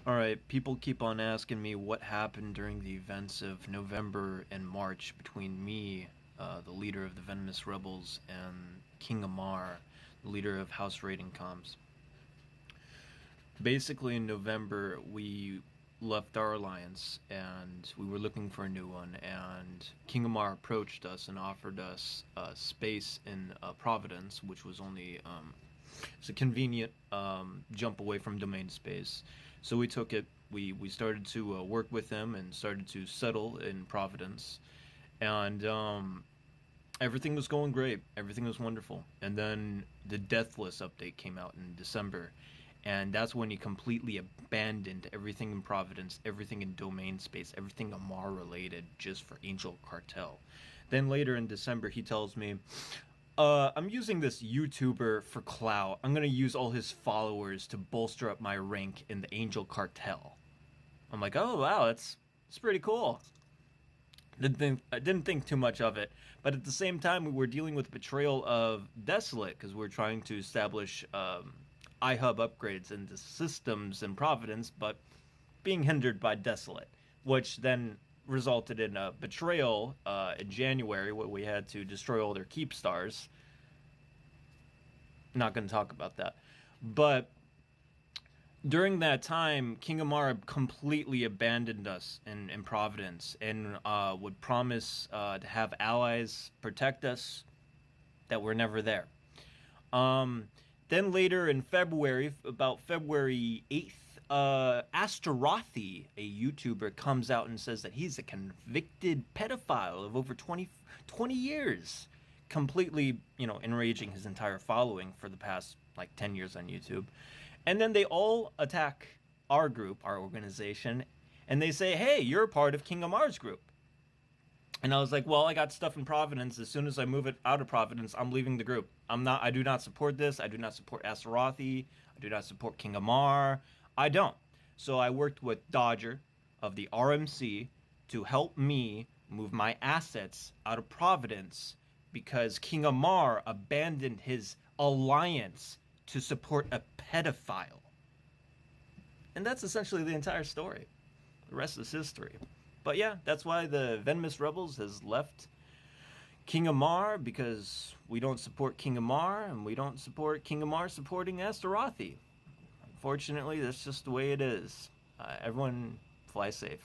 All right, people keep on asking me what happened during the events of November and March between me, the leader of the Venomous Rebels, and King Amarr, the leader of House Raiding Comms. Basically, in November, we left our alliance and we were looking for a new one. And King Amarr approached us and offered us space in Providence, which was only it's a convenient jump away from domain space. So we took it. We started to work with him and started to settle in Providence, and everything was going great. Everything was wonderful. And then the Deathless update came out in December, and that's when he completely abandoned everything in Providence, everything in domain space, everything Amarr related, just for Angel Cartel. Then later in December, he tells me, I'm using this YouTuber for clout. I'm gonna use all his followers to bolster up my rank in the Angel Cartel. I'm like, oh wow, it's pretty cool. I didn't think too much of it, but at the same time, we were dealing with betrayal of Desolate because we're trying to establish iHub upgrades into systems in Providence, but being hindered by Desolate, which then resulted in a betrayal in January, where we had to destroy all their keep stars. Not going to talk about that, but during that time, King Amarr completely abandoned us in Providence and would promise to have allies protect us that were never there. Then later in February, about February 8th, Ashterothi, a YouTuber, comes out and says that he's a convicted pedophile of over 20 years, completely, enraging his entire following for the past, 10 years on YouTube. And then they all attack our group, our organization, and they say, hey, you're part of King Amarr's group. And I was like, well, I got stuff in Providence. As soon as I move it out of Providence, I'm leaving the group. I do not support this. I do not support ashterothi. I do not support King Amarr. I don't. So I worked with Dodger of the RMC to help me move my assets out of Providence because King Amarr abandoned his alliance to support a pedophile. And that's essentially the entire story. The rest is history. But yeah, that's why the Venomous Rebels has left King Amarr, because we don't support King Amarr, and we don't support King Amarr supporting ashterothi. Unfortunately, that's just the way it is. Everyone fly safe.